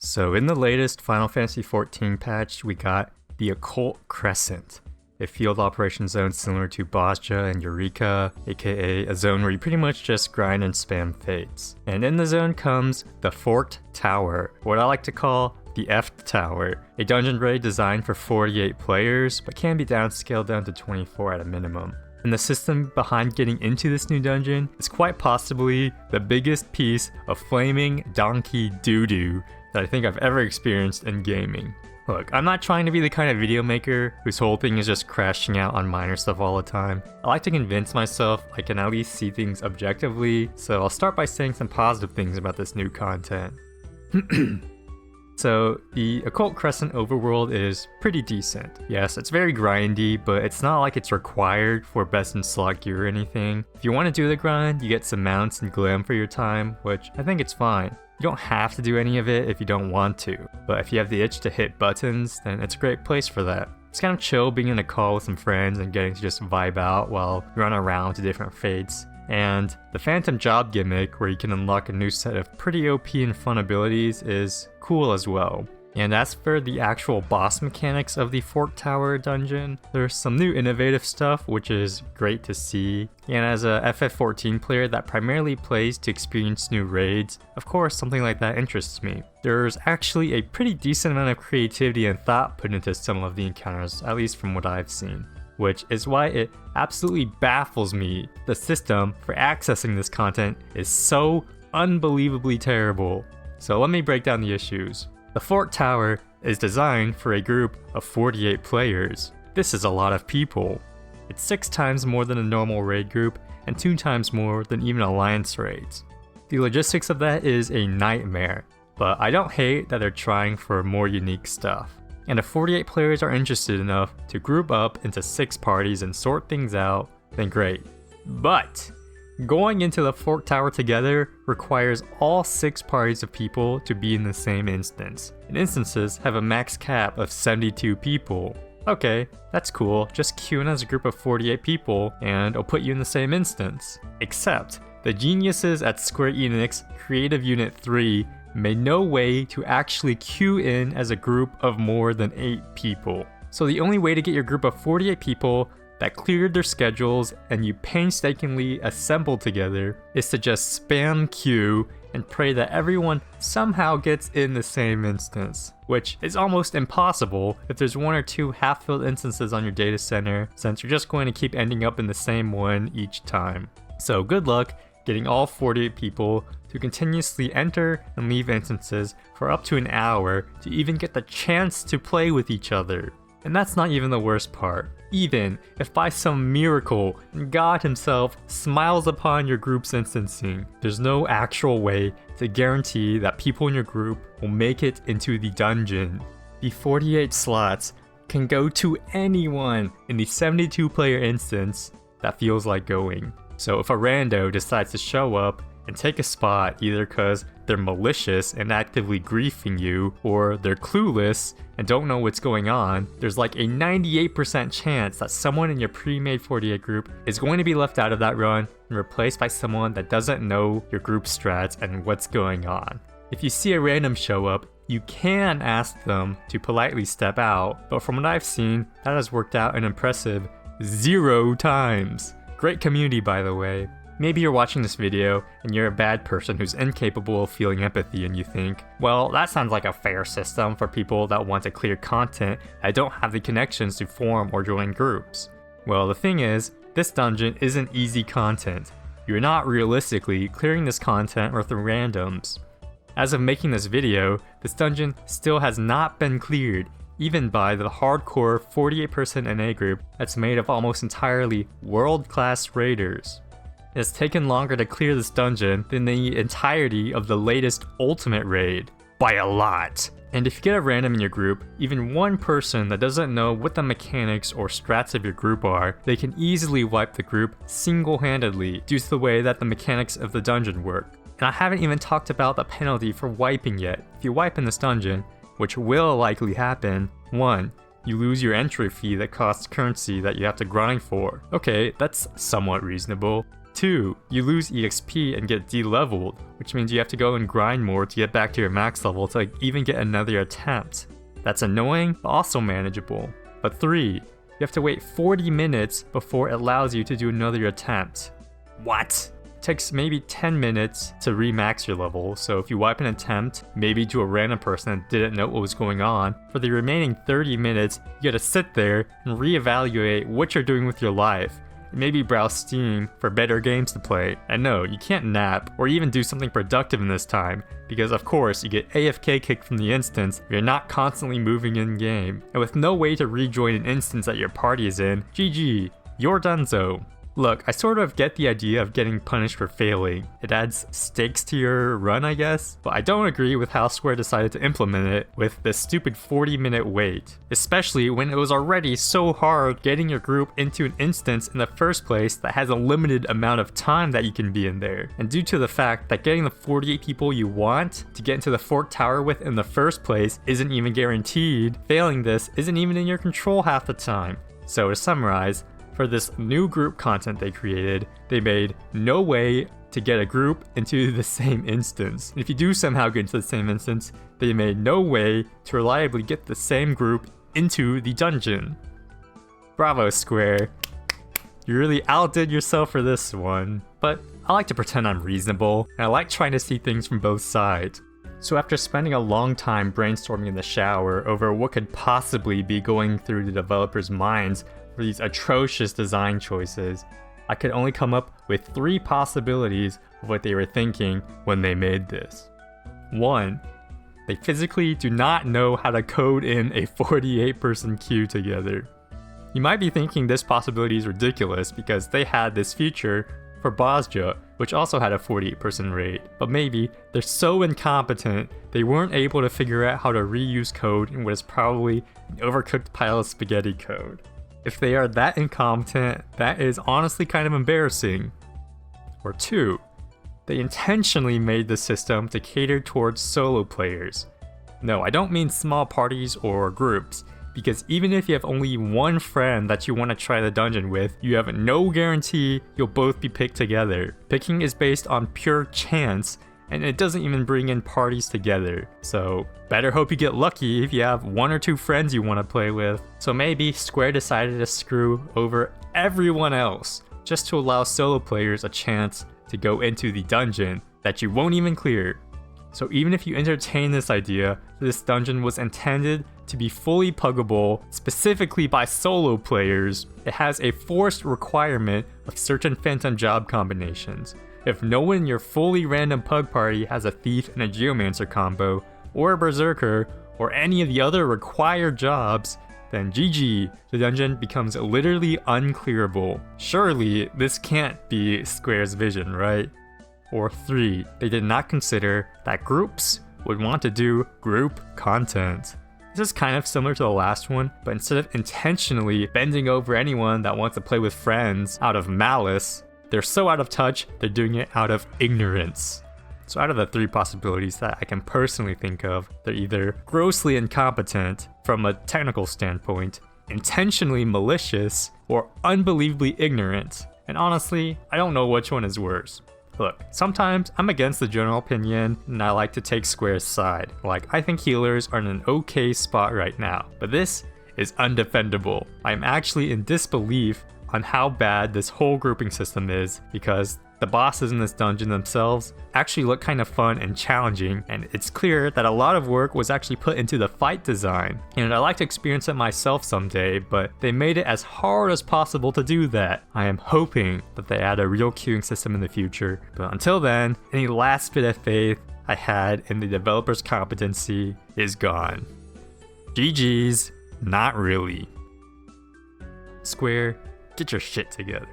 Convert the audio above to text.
So in the latest Final Fantasy XIV patch, we got the Occult Crescent, a field operation zone similar to Bosja and Eureka, aka a zone where you pretty much just grind and spam fates. And in the zone comes the Forked Tower, what I like to call the F Tower, a dungeon raid designed for 48 players, but can be downscaled down to 24 at a minimum. And the system behind getting into this new dungeon is quite possibly the biggest piece of flaming donkey doo-doo that I think I've ever experienced in gaming. Look, I'm not trying to be the kind of video maker whose whole thing is just crashing out on minor stuff all the time. I like to convince myself I can at least see things objectively, so I'll start by saying some positive things about this new content. So, the Occult Crescent overworld is pretty decent. Yes, it's very grindy, but it's not like it's required for best in slot gear or anything. If you want to do the grind, you get some mounts and glam for your time, which I think it's fine. You don't have to do any of it if you don't want to, but if you have the itch to hit buttons, then it's a great place for that. It's kind of chill being in a call with some friends and getting to just vibe out while you run around to different fates. And the Phantom Job gimmick, where you can unlock a new set of pretty OP and fun abilities, is cool as well. And as for the actual boss mechanics of the Forked Tower dungeon, there's some new innovative stuff, which is great to see. And as a FF14 player that primarily plays to experience new raids, of course something like that interests me. There's actually a pretty decent amount of creativity and thought put into some of the encounters, at least from what I've seen. Which is why it absolutely baffles me the system for accessing this content is so unbelievably terrible. So let me break down the issues. The Forked Tower is designed for a group of 48 players. This is a lot of people. It's 6 times more than a normal raid group and 2 times more than even alliance raids. The logistics of that is a nightmare, but I don't hate that they're trying for more unique stuff. And if 48 players are interested enough to group up into 6 parties and sort things out, then great. But going into the Forked Tower together requires all 6 parties of people to be in the same instance, and instances have a max cap of 72 people. Okay, that's cool, just queue in as a group of 48 people and I'll put you in the same instance. Except, the geniuses at Square Enix Creative Unit 3 made no way to actually queue in as a group of more than 8 people. So the only way to get your group of 48 people that cleared their schedules and you painstakingly assembled together is to just spam queue and pray that everyone somehow gets in the same instance, which is almost impossible if there's 1 or 2 half-filled instances on your data center, since you're just going to keep ending up in the same one each time. So good luck getting all 48 people to continuously enter and leave instances for up to an hour to even get the chance to play with each other. And that's not even the worst part. Even if by some miracle God himself smiles upon your group's instancing, there's no actual way to guarantee that people in your group will make it into the dungeon. The 48 slots can go to anyone in the 72 player instance that feels like going. So if a rando decides to show up and take a spot either because they're malicious and actively griefing you, or they're clueless and don't know what's going on, there's like a 98% chance that someone in your pre-made 48 group is going to be left out of that run and replaced by someone that doesn't know your group strats and what's going on. If you see a random show up, you can ask them to politely step out, but from what I've seen, that has worked out an impressive 0 times. Great community, by the way. Maybe you're watching this video and you're a bad person who's incapable of feeling empathy and you think, well, that sounds like a fair system for people that want to clear content that don't have the connections to form or join groups. Well, the thing is, this dungeon isn't easy content. You're not realistically clearing this content with randoms. As of making this video, this dungeon still has not been cleared, even by the hardcore 48-person NA group that's made of almost entirely world-class raiders. It has taken longer to clear this dungeon than the entirety of the latest Ultimate raid, by a lot. And if you get a random in your group, even one person that doesn't know what the mechanics or strats of your group are, they can easily wipe the group single-handedly due to the way that the mechanics of the dungeon work. And I haven't even talked about the penalty for wiping yet. If you wipe in this dungeon, which will likely happen, 1. You lose your entry fee that costs currency that you have to grind for. Okay, that's somewhat reasonable. 2. You lose EXP and get de-leveled, which means you have to go and grind more to get back to your max level to even get another attempt. That's annoying, but also manageable. But 3. You have to wait 40 minutes before it allows you to do another attempt. What? It takes maybe 10 minutes to remax your level, so if you wipe an attempt, maybe to a random person that didn't know what was going on, for the remaining 30 minutes, you gotta sit there and reevaluate what you're doing with your life. Maybe browse Steam for better games to play. And no, you can't nap or even do something productive in this time, because of course you get AFK kicked from the instance if you're not constantly moving in game. And with no way to rejoin an instance that your party is in, GG, you're donezo. Look, I sort of get the idea of getting punished for failing. It adds stakes to your run, I guess, but I don't agree with how Square decided to implement it with this stupid 40-minute wait. Especially when it was already so hard getting your group into an instance in the first place that has a limited amount of time that you can be in there. And due to the fact that getting the 48 people you want to get into the Fork Tower with in the first place isn't even guaranteed, failing this isn't even in your control half the time. So to summarize, for this new group content they created, they made no way to get a group into the same instance. And if you do somehow get into the same instance, they made no way to reliably get the same group into the dungeon. Bravo, Square. You really outdid yourself for this one. But I like to pretend I'm reasonable, and I like trying to see things from both sides. So after spending a long time brainstorming in the shower over what could possibly be going through the developers' minds for these atrocious design choices, I could only come up with 3 possibilities of what they were thinking when they made this. 1. They physically do not know how to code in a 48-person queue together. You might be thinking this possibility is ridiculous because they had this feature for Bozja, which also had a 48-person raid, but maybe they're so incompetent they weren't able to figure out how to reuse code in what is probably an overcooked pile of spaghetti code. If they are that incompetent, that is honestly kind of embarrassing. Or 2, they intentionally made the system to cater towards solo players. No, I don't mean small parties or groups, because even if you have only one friend that you want to try the dungeon with, you have no guarantee you'll both be picked together. Picking is based on pure chance, and it doesn't even bring in parties together. So better hope you get lucky if you have 1 or 2 friends you want to play with. So maybe Square decided to screw over everyone else just to allow solo players a chance to go into the dungeon that you won't even clear. So even if you entertain this idea, this dungeon was intended to be fully puggable specifically by solo players, it has a forced requirement of certain phantom job combinations. If no one in your fully random pug party has a thief and a geomancer combo, or a berserker, or any of the other required jobs, then GG, the dungeon becomes literally unclearable. Surely this can't be Square's vision, right? Or 3, they did not consider that groups would want to do group content. This is kind of similar to the last one, but instead of intentionally bending over anyone that wants to play with friends out of malice, they're so out of touch, they're doing it out of ignorance. So out of the 3 possibilities that I can personally think of, they're either grossly incompetent from a technical standpoint, intentionally malicious, or unbelievably ignorant. And honestly, I don't know which one is worse. Look, sometimes I'm against the general opinion and I like to take Square's side. Like, I think healers are in an okay spot right now, but this is undefendable. I'm actually in disbelief on how bad this whole grouping system is, because the bosses in this dungeon themselves actually look kind of fun and challenging, and it's clear that a lot of work was actually put into the fight design. And I'd like to experience it myself someday, but they made it as hard as possible to do that. I am hoping that they add a real queuing system in the future, but until then, any last bit of faith I had in the developer's competency is gone. GG's, not really. Square, get your shit together.